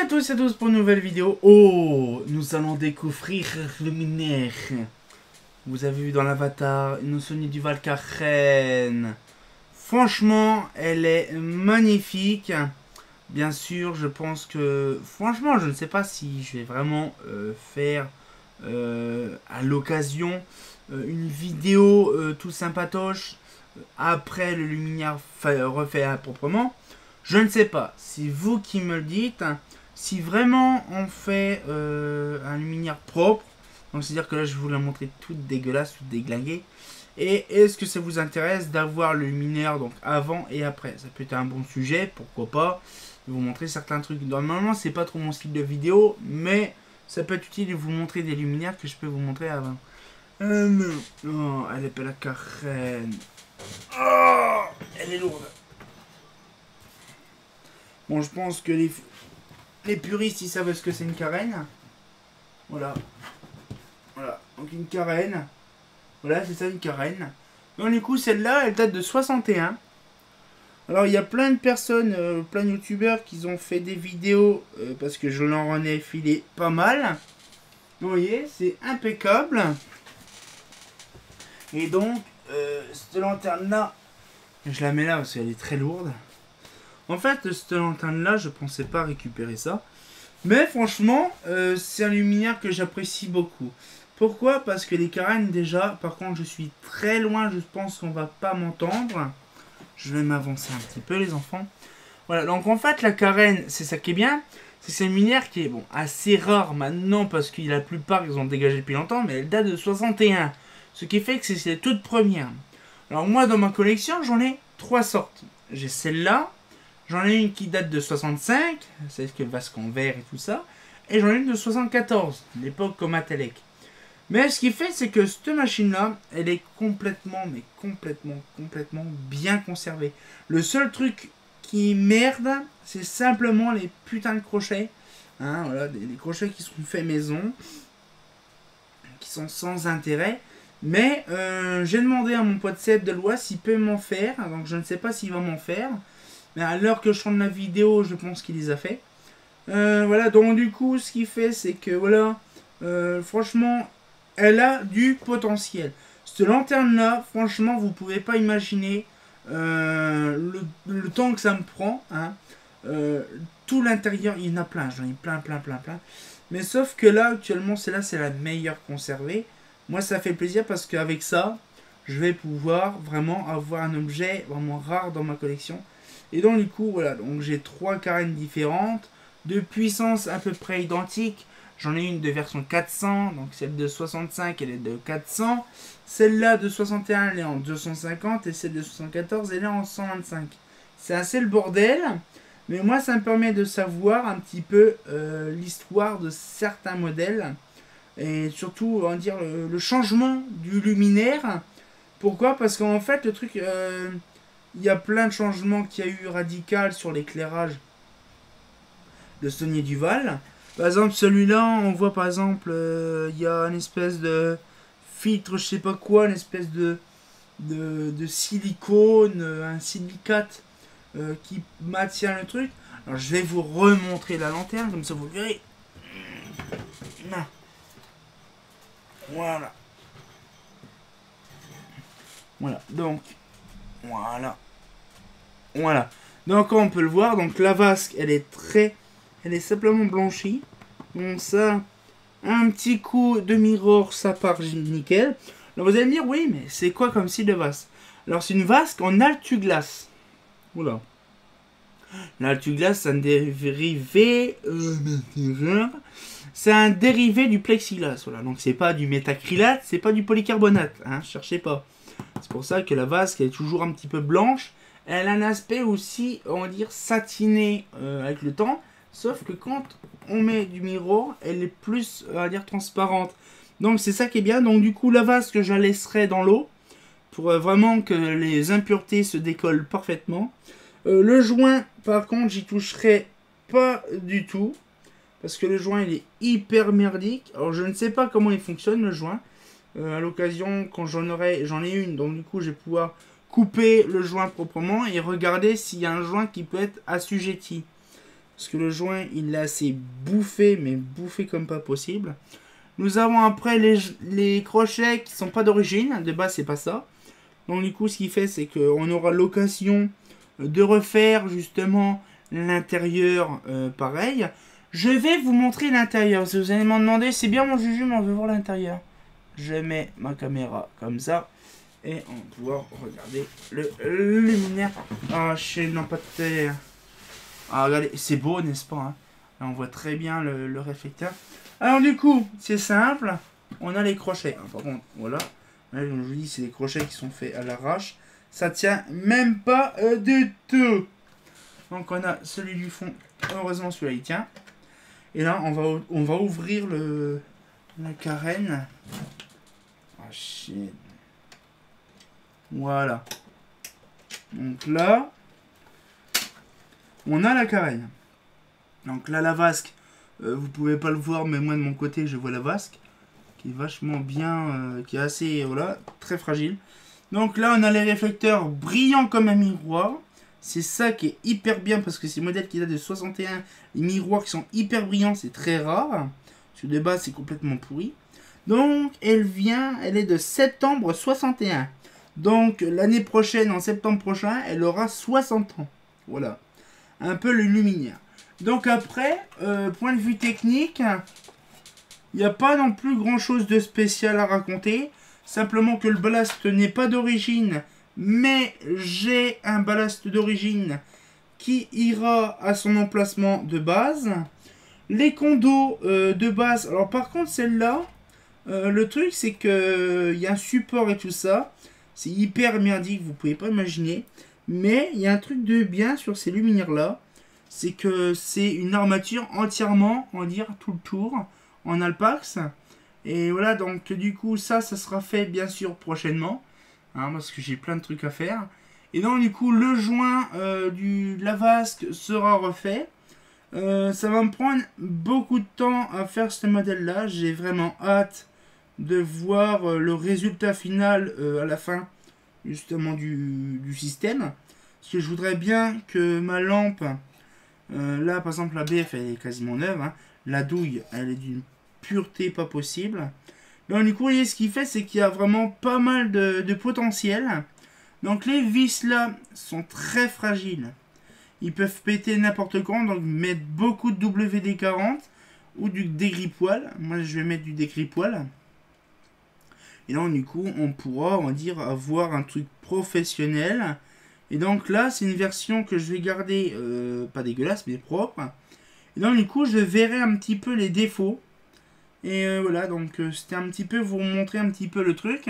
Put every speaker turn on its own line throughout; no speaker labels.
à tous et à tous pour une nouvelle vidéo. Oh, nous allons découvrir le luminaire. Vous avez vu dans l'avatar une Sony du Valcarène. Franchement, elle est magnifique. Bien sûr, je pense que... Franchement, je ne sais pas si je vais vraiment faire à l'occasion une vidéo tout sympatoche après le luminaire refait proprement. Je ne sais pas, c'est vous qui me le dites. Si vraiment on fait un luminaire propre, donc c'est à dire que là je vais vous la montrer toute dégueulasse, toute déglinguée. Et est-ce que ça vous intéresse d'avoir le luminaire donc avant et après? Ça peut être un bon sujet, pourquoi pas. Je vais vous montrer certains trucs. Normalement c'est pas trop mon style de vidéo, mais ça peut être utile de vous montrer des luminaires que je peux vous montrer avant. Oh, elle est belle la carène. Oh, elle est lourde. Bon, je pense que les puristes, ils savent ce que c'est une carène. Voilà. Voilà. Donc une carène. Voilà, c'est ça une carène. Donc du coup, celle-là, elle date de 61. Alors, il y a plein de personnes, plein de youtubeurs qui ont fait des vidéos parce que je leur en ai filé pas mal. Vous voyez, c'est impeccable. Et donc, cette lanterne-là, je la mets là parce qu'elle est très lourde. En fait, cette lanterne-là, je pensais pas récupérer ça. Mais franchement, c'est un luminaire que j'apprécie beaucoup. Pourquoi? Parce que les carènes, déjà, par contre, je suis très loin, je pense qu'on va pas m'entendre. Je vais m'avancer un petit peu, les enfants. Voilà, donc en fait, la carène, c'est ça qui est bien. C'est une luminaire qui est bon, assez rare maintenant, parce que la plupart, ils ont dégagé depuis longtemps, mais elle date de 61. Ce qui fait que c'est la toute première. Alors moi, dans ma collection, j'en ai 3 sortes. J'ai celle-là. J'en ai une qui date de 65, c'est que Vasque en verre et tout ça. Et j'en ai une de 74, l'époque Comatellec. Mais ce qui fait, c'est que cette machine-là, elle est complètement bien conservée. Le seul truc qui merde, c'est simplement les putains de crochets. Hein, voilà, des crochets qui sont faits maison, qui sont sans intérêt. Mais j'ai demandé à mon pote Seb de Lois s'il peut m'en faire. Donc je ne sais pas s'il va m'en faire. Mais à l'heure que je tourne la vidéo, je pense qu'il les a fait. Voilà, donc du coup, ce qu'il fait, c'est que voilà, franchement, elle a du potentiel. Cette lanterne-là, franchement, vous pouvez pas imaginer le temps que ça me prend. Hein. Tout l'intérieur, il y en a plein, j'en ai plein. Mais sauf que là, actuellement, celle-là, c'est la meilleure conservée. Moi, ça fait plaisir parce qu'avec ça, je vais pouvoir vraiment avoir un objet vraiment rare dans ma collection. Et donc du coup voilà, donc j'ai 3 carènes différentes, de puissance à peu près identique. J'en ai une de version 400, donc celle de 65 elle est de 400. Celle-là de 61 elle est en 250 et celle de 74 elle est en 125. C'est assez le bordel, mais moi ça me permet de savoir un petit peu l'histoire de certains modèles. Et surtout, on va dire, le changement du luminaire. Pourquoi? Parce qu'en fait le truc... il y a plein de changements qu'il y a eu radical sur l'éclairage de Sony Duval. Par exemple, celui-là, on voit par exemple, il y a une espèce de filtre, je sais pas quoi, une espèce de silicone, un silicate qui maintient le truc. Alors, je vais vous remontrer la lanterne, comme ça vous verrez. Voilà. Voilà, donc... Voilà. Donc on peut le voir, donc la vasque elle est simplement blanchie. Donc ça, un petit coup de mirror, ça part nickel. Alors vous allez me dire, oui mais c'est quoi comme style de vasque? Alors c'est une vasque en altuglace. Oula. L'altuglace c'est un dérivé... c'est un dérivé du plexiglas. Voilà. Donc c'est pas du métacrylate, c'est pas du polycarbonate. Hein, cherchez pas. C'est pour ça que la vasque elle est toujours un petit peu blanche. Elle a un aspect aussi, on va dire, satiné avec le temps. Sauf que quand on met du mirror, elle est plus, on va dire, transparente. Donc c'est ça qui est bien. Donc du coup, la vasque, je la laisserai dans l'eau. Pour vraiment que les impuretés se décollent parfaitement. Le joint, par contre, j'y toucherai pas du tout. Parce que le joint, il est hyper merdique. Alors je ne sais pas comment il fonctionne, le joint. À l'occasion, quand j'en ai une. Donc du coup, je vais pouvoir... couper le joint proprement et regarder s'il y a un joint qui peut être assujetti. parce que le joint il est assez bouffé, mais bouffé comme pas possible. Nous avons après les crochets qui sont pas d'origine, de base c'est pas ça. Donc du coup ce qu'il fait c'est qu'on aura l'occasion de refaire justement l'intérieur pareil. Je vais vous montrer l'intérieur. Si vous allez m'en demander, c'est bien mon Juju, mais on veut voir l'intérieur. Je mets ma caméra comme ça. Et on va pouvoir regarder le luminaire. Ah, chez non pas de terre. Ah, regardez, c'est beau, n'est-ce pas hein. Là, on voit très bien le réflecteur. Alors du coup, c'est simple. On a les crochets. Ah, par contre, voilà. Là, comme je vous dis, c'est des crochets qui sont faits à l'arrache. Ça tient même pas du tout. Donc on a celui du fond. Heureusement, celui-là, il tient. Et là, on va ouvrir la carène. Ah, shit. Voilà. Donc là, on a la carène. Donc là, la vasque, vous pouvez pas le voir, mais moi de mon côté, je vois la vasque. Qui est vachement bien, qui est assez, voilà, très fragile. Donc là, on a les réflecteurs brillants comme un miroir. C'est ça qui est hyper bien parce que ces modèles qui datent de 61, les miroirs qui sont hyper brillants, c'est très rare. Parce que de base, c'est complètement pourri. Donc, elle est de septembre 61. Donc, l'année prochaine, en septembre prochain, elle aura 60 ans. Voilà. Un peu le luminaire. Donc après, point de vue technique, il n'y a pas non plus grand chose de spécial à raconter. Simplement que le ballast n'est pas d'origine, mais j'ai un ballast d'origine qui ira à son emplacement de base. Les condos de base, alors par contre celle-là, le truc c'est que il y a un support et tout ça. C'est hyper merdique, vous pouvez pas imaginer. Mais il y a un truc de bien sur ces luminaires là. C'est que c'est une armature entièrement, on va dire, tout le tour, en Alpax. Et voilà, donc du coup, ça sera fait bien sûr prochainement. Hein, parce que j'ai plein de trucs à faire. Et donc du coup, le joint de la vasque sera refait. Ça va me prendre beaucoup de temps à faire ce modèle-là. J'ai vraiment hâte de voir le résultat final à la fin justement du système. Parce que je voudrais bien que ma lampe, là par exemple la BF elle est quasiment neuve, hein. La douille elle est d'une pureté pas possible. Donc du coup vous voyez ce qu'il fait c'est qu'il y a vraiment pas mal de potentiel. Donc les vis là sont très fragiles. Ils peuvent péter n'importe quand, donc mettre beaucoup de WD-40 ou du dégrippoil. Moi je vais mettre du dégrippoil. Et donc du coup on pourra, on va dire, avoir un truc professionnel. Et donc là c'est une version que je vais garder, pas dégueulasse mais propre. Et donc du coup je verrai un petit peu les défauts. Et voilà, donc c'était un petit peu vous montrer un petit peu le truc.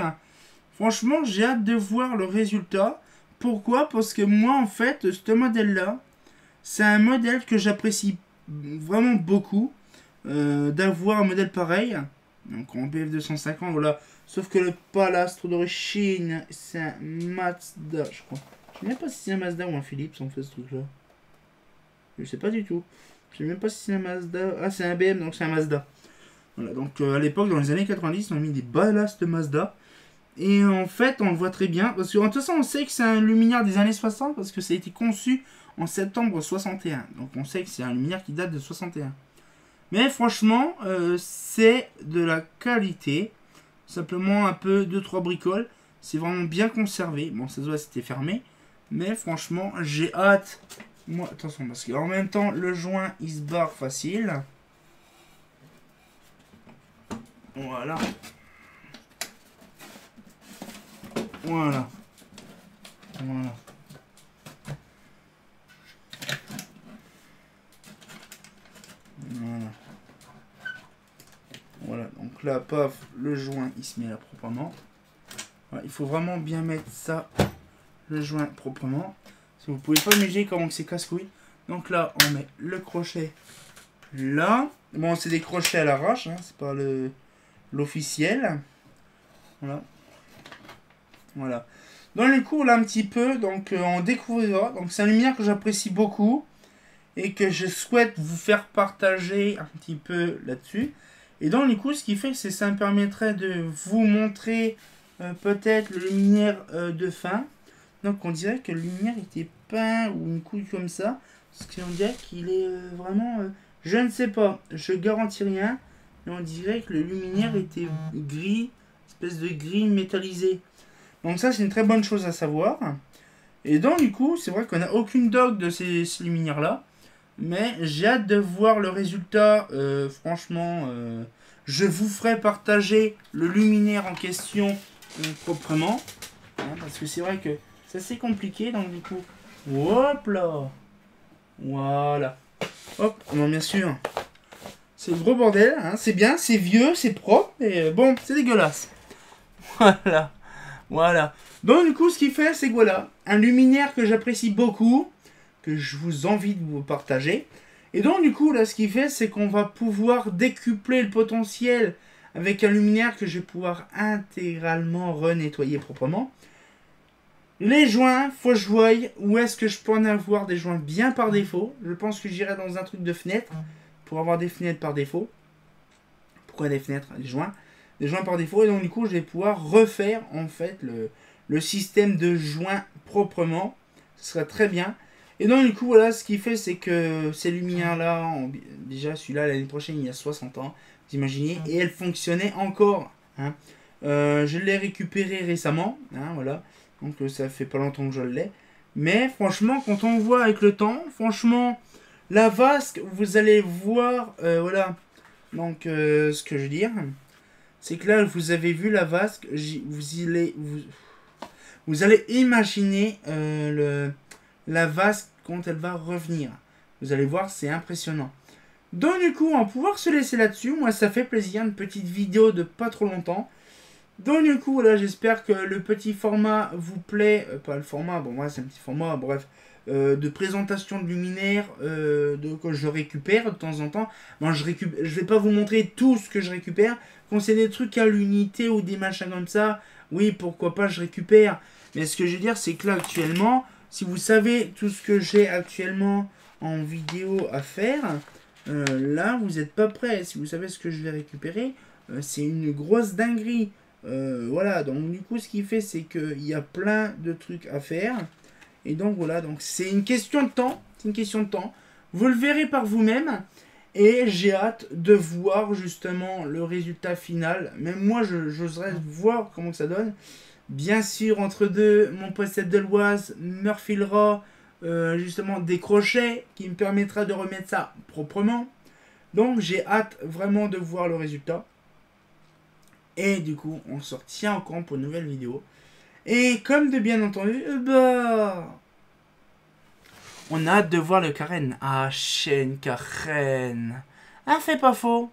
Franchement j'ai hâte de voir le résultat. Pourquoi? Parce que moi en fait ce modèle là c'est un modèle que j'apprécie vraiment beaucoup, d'avoir un modèle pareil. Donc en BF250 voilà. Sauf que le Palastro d'origine c'est un Mazda je crois. Je sais même pas si c'est un Mazda ou un Philips en fait ce truc là. Je sais pas du tout. Je sais même pas si c'est un Mazda. Ah c'est un BM donc c'est un Mazda. Voilà, donc à l'époque dans les années 90 on a mis des ballasts Mazda. Et en fait, on le voit très bien. Parce que de toute façon, on sait que c'est un luminaire des années 60 parce que ça a été conçu en septembre 61. Donc on sait que c'est un luminaire qui date de 61. Mais franchement, c'est de la qualité. Simplement un peu 2-3 bricoles. C'est vraiment bien conservé. Bon, ça se voit, c'était fermé. Mais franchement, j'ai hâte. Moi, attention, parce qu'en même temps, le joint, il se barre facile. Voilà. Voilà. Voilà. Voilà. Voilà. Donc là, paf, le joint, il se met là proprement. Voilà, il faut vraiment bien mettre ça, le joint proprement. Parce que vous pouvez pas imaginer comment c'est casse-couille. Donc là, on met le crochet là. Bon, c'est des crochets à l'arrache, hein, c'est pas l'officiel. Voilà. Voilà. Dans le cours là un petit peu, donc on découvrira. Donc c'est un luminaire que j'apprécie beaucoup et que je souhaite vous faire partager un petit peu là-dessus. Et dans les coups, ce qui fait, c'est que ça me permettrait de vous montrer peut-être le luminaire de fin. Donc on dirait que le luminaire était peint ou une couille comme ça. Parce qu'on dirait qu'il est vraiment... je ne sais pas, je garantis rien. Mais on dirait que le luminaire était gris, espèce de gris métallisé. Donc ça, c'est une très bonne chose à savoir. Et donc, du coup, c'est vrai qu'on n'a aucune doc de ces luminaires-là. Mais j'ai hâte de voir le résultat. Franchement, je vous ferai partager le luminaire en question proprement. Hein, parce que c'est vrai que c'est assez compliqué. Donc, du coup, hop là. Voilà. Hop, bon, bien sûr. C'est le gros bordel. Hein, c'est bien, c'est vieux, c'est propre. Mais bon, c'est dégueulasse. Voilà. Voilà. Donc, du coup, ce qu'il fait, c'est que voilà. Un luminaire que j'apprécie beaucoup. Que je vous envie de vous partager. Et donc du coup là ce qu'il fait c'est qu'on va pouvoir décupler le potentiel avec un luminaire que je vais pouvoir intégralement renettoyer proprement. Les joints, faut que je voie où est-ce que je peux en avoir des joints bien par défaut. Je pense que j'irai dans un truc de fenêtre pour avoir des fenêtres par défaut. Pourquoi des fenêtres? Des joints par défaut. Et donc du coup je vais pouvoir refaire en fait le système de joints proprement. Ce sera très bien. Et donc du coup voilà ce qu'il fait c'est que ces luminaires là, déjà celui-là l'année prochaine il y a 60 ans, vous imaginez, et elle fonctionnait encore. Hein. Je l'ai récupéré récemment, hein, voilà, donc ça fait pas longtemps que je l'ai. Mais franchement quand on voit avec le temps, franchement la vasque, vous allez voir, voilà, donc ce que je veux dire, c'est que là vous avez vu la vasque, vous allez imaginer la vasque quand elle va revenir. Vous allez voir, c'est impressionnant. Donc du coup, on va pouvoir se laisser là-dessus. Moi, ça fait plaisir, une petite vidéo de pas trop longtemps. Donc du coup, là, j'espère que le petit format vous plaît. Pas le format, bon, moi, c'est un petit format, bref. De présentation de luminaire que je récupère de temps en temps. Bon, je vais pas vous montrer tout ce que je récupère. Quand c'est des trucs à l'unité ou des machins comme ça, oui, pourquoi pas, je récupère. Mais ce que je veux dire, c'est que là, actuellement... Si vous savez tout ce que j'ai actuellement en vidéo à faire, là, vous n'êtes pas prêt. Si vous savez ce que je vais récupérer, c'est une grosse dinguerie. Voilà, donc du coup, ce qu'il fait, c'est qu'il y a plein de trucs à faire. Et donc, voilà, donc c'est une question de temps. C'est une question de temps. Vous le verrez par vous-même. Et j'ai hâte de voir justement le résultat final. Même moi, j'oserais voir comment ça donne. Bien sûr, entre deux, mon pochette de l'Oise me refilera justement des crochets qui me permettra de remettre ça proprement. Donc j'ai hâte vraiment de voir le résultat. Et du coup, on se retient au camp pour une nouvelle vidéo. Et comme de bien entendu, on a hâte de voir le Karen. Ah, chaîne Karen. Ah, fait pas faux.